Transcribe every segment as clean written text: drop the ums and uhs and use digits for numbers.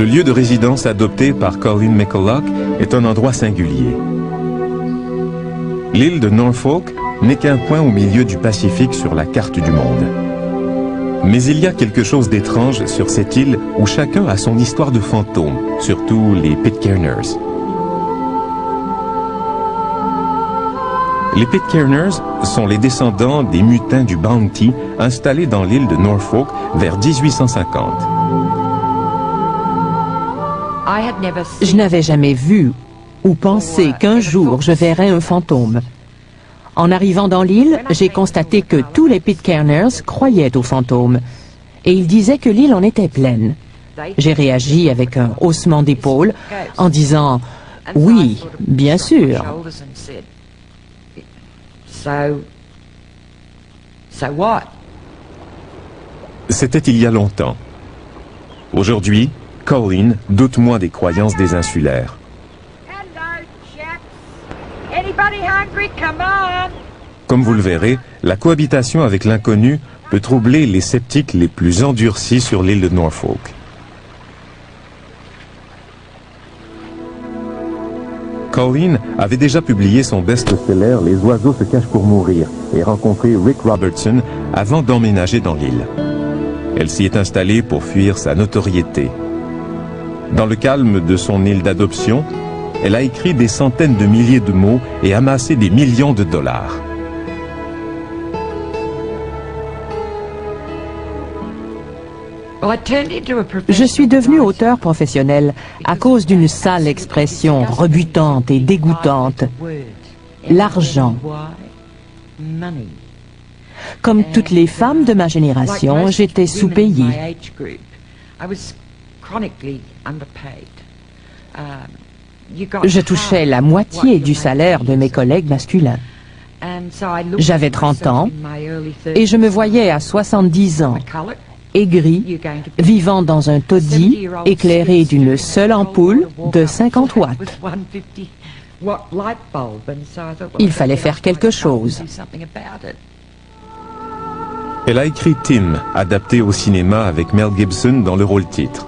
lieu de résidence adopté par Colleen McCulloch est un endroit singulier. L'île de Norfolk n'est qu'un point au milieu du Pacifique sur la carte du monde. Mais il y a quelque chose d'étrange sur cette île où chacun a son histoire de fantôme, surtout les Pitcairners. Les Pitcairners sont les descendants des mutins du Bounty installés dans l'île de Norfolk vers 1850. Je n'avais jamais vu ou pensé qu'un jour je verrais un fantôme. En arrivant dans l'île, j'ai constaté que tous les Pitcairners croyaient aux fantômes et ils disaient que l'île en était pleine. J'ai réagi avec un haussement d'épaule en disant « Oui, bien sûr ». C'était il y a longtemps. Aujourd'hui, Colleen doute moins des croyances des insulaires. Comme vous le verrez, la cohabitation avec l'inconnu peut troubler les sceptiques les plus endurcis sur l'île de Norfolk. Colleen avait déjà publié son best-seller « Les oiseaux se cachent pour mourir » et rencontré Rick Robertson avant d'emménager dans l'île. Elle s'y est installée pour fuir sa notoriété. Dans le calme de son île d'adoption, elle a écrit des centaines de milliers de mots et amassé des millions de dollars. Je suis devenu auteur professionnel à cause d'une sale expression rebutante et dégoûtante. L'argent. Comme toutes les femmes de ma génération, j'étais sous-payée. Je touchais la moitié du salaire de mes collègues masculins. J'avais 30 ans et je me voyais à 70 ans, aigri, vivant dans un taudis éclairé d'une seule ampoule de 50 watts. Il fallait faire quelque chose. Elle a écrit Tim, adapté au cinéma avec Mel Gibson dans le rôle-titre.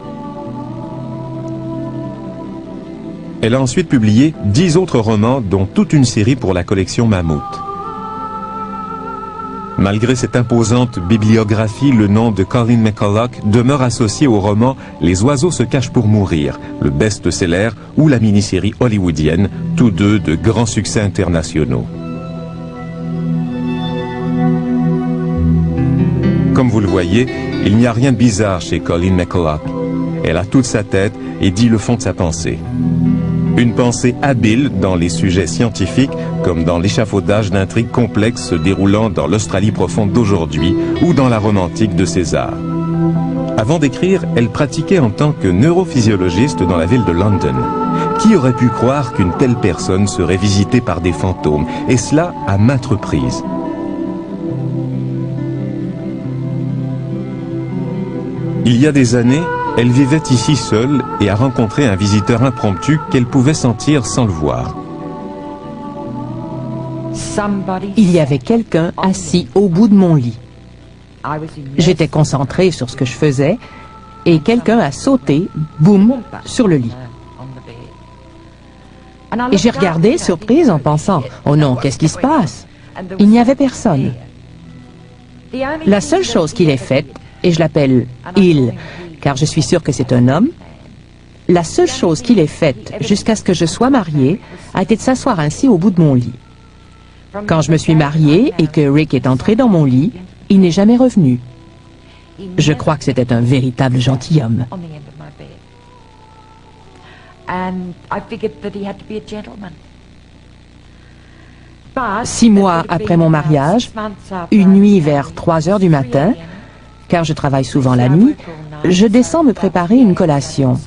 Elle a ensuite publié 10 autres romans, dont toute une série pour la collection Mammouth. Malgré cette imposante bibliographie, le nom de Colleen McCulloch demeure associé au roman « Les oiseaux se cachent pour mourir », le best-seller ou la mini-série hollywoodienne, tous deux de grands succès internationaux. Comme vous le voyez, il n'y a rien de bizarre chez Colleen McCulloch. Elle a toute sa tête et dit le fond de sa pensée. Une pensée habile dans les sujets scientifiques comme dans l'échafaudage d'intrigues complexes se déroulant dans l'Australie profonde d'aujourd'hui ou dans la Rome antique de César. Avant d'écrire, elle pratiquait en tant que neurophysiologiste dans la ville de London. Qui aurait pu croire qu'une telle personne serait visitée par des fantômes, et cela à maintes reprises? Il y a des années, elle vivait ici seule et a rencontré un visiteur impromptu qu'elle pouvait sentir sans le voir. Il y avait quelqu'un assis au bout de mon lit. J'étais concentrée sur ce que je faisais et quelqu'un a sauté, boum, sur le lit. Et j'ai regardé, surprise, en pensant « Oh non, qu'est-ce qui se passe ?» Il n'y avait personne. La seule chose qu'il ait faite, et je l'appelle « il », car je suis sûre que c'est un homme, la seule chose qu'il ait faite jusqu'à ce que je sois mariée a été de s'asseoir ainsi au bout de mon lit. Quand je me suis mariée et que Rick est entré dans mon lit, il n'est jamais revenu. Je crois que c'était un véritable gentilhomme. 6 mois après mon mariage, une nuit vers 3 heures du matin, car je travaille souvent la nuit, je descends me préparer une collation.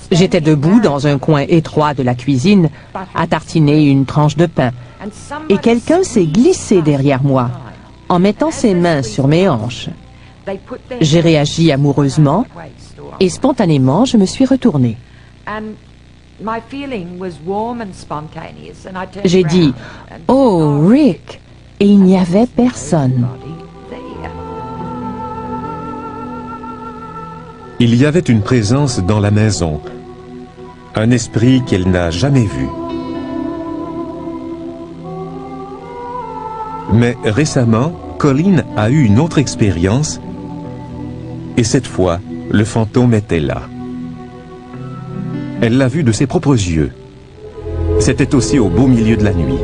J'étais debout dans un coin étroit de la cuisine, à tartiner une tranche de pain, et quelqu'un s'est glissé derrière moi, en mettant ses mains sur mes hanches. J'ai réagi amoureusement, et spontanément, je me suis retournée. J'ai dit « Oh, Rick !» et il n'y avait personne. Il y avait une présence dans la maison, un esprit qu'elle n'a jamais vu. Mais récemment, Colleen a eu une autre expérience, et cette fois, le fantôme était là. Elle l'a vu de ses propres yeux. C'était aussi au beau milieu de la nuit.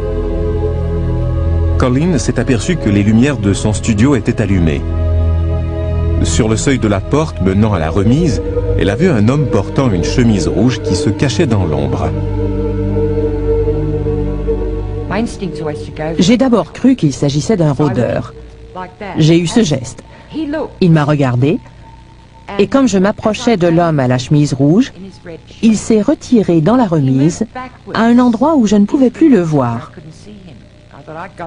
Colleen s'est aperçue que les lumières de son studio étaient allumées. Sur le seuil de la porte menant à la remise, elle a vu un homme portant une chemise rouge qui se cachait dans l'ombre. J'ai d'abord cru qu'il s'agissait d'un rôdeur. J'ai eu ce geste. Il m'a regardé, et comme je m'approchais de l'homme à la chemise rouge, il s'est retiré dans la remise à un endroit où je ne pouvais plus le voir.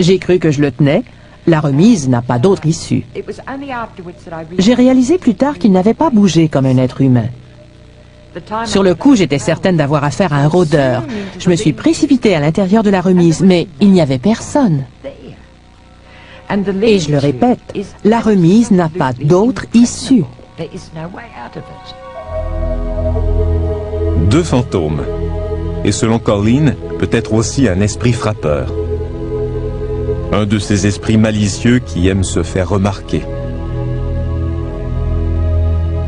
J'ai cru que je le tenais. La remise n'a pas d'autre issue. J'ai réalisé plus tard qu'il n'avait pas bougé comme un être humain. Sur le coup, j'étais certaine d'avoir affaire à un rôdeur. Je me suis précipitée à l'intérieur de la remise, mais il n'y avait personne. Et je le répète, la remise n'a pas d'autre issue. Deux fantômes. Et selon Colleen, peut-être aussi un esprit frappeur. Un de ces esprits malicieux qui aiment se faire remarquer.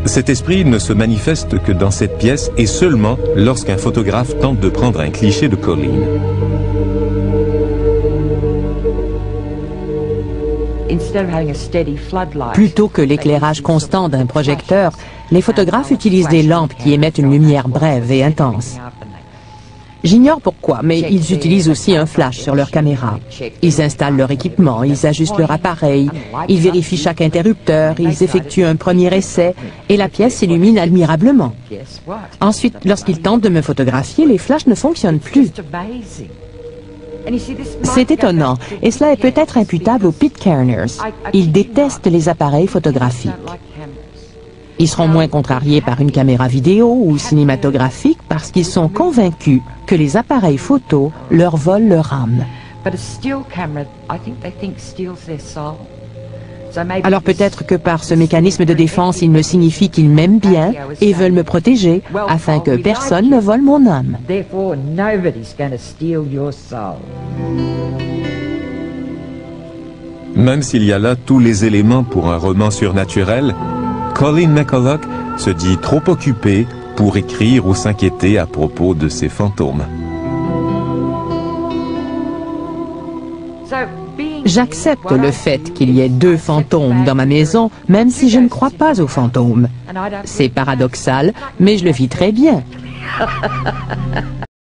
Cet esprit ne se manifeste que dans cette pièce et seulement lorsqu'un photographe tente de prendre un cliché de Colleen. Plutôt que l'éclairage constant d'un projecteur, les photographes utilisent des lampes qui émettent une lumière brève et intense. J'ignore pourquoi, mais ils utilisent aussi un flash sur leur caméra. Ils installent leur équipement, ils ajustent leur appareil, ils vérifient chaque interrupteur, ils effectuent un premier essai et la pièce s'illumine admirablement. Ensuite, lorsqu'ils tentent de me photographier, les flashs ne fonctionnent plus. C'est étonnant, et cela est peut-être imputable aux Pitcairners. Ils détestent les appareils photographiques. Ils seront moins contrariés par une caméra vidéo ou cinématographique parce qu'ils sont convaincus que les appareils photo leur volent leur âme. Alors peut-être que par ce mécanisme de défense, ils me signifient qu'ils m'aiment bien et veulent me protéger afin que personne ne vole mon âme. Même s'il y a là tous les éléments pour un roman surnaturel, Colleen McCulloch se dit trop occupée pour écrire ou s'inquiéter à propos de ces fantômes. J'accepte le fait qu'il y ait deux fantômes dans ma maison, même si je ne crois pas aux fantômes. C'est paradoxal, mais je le vis très bien.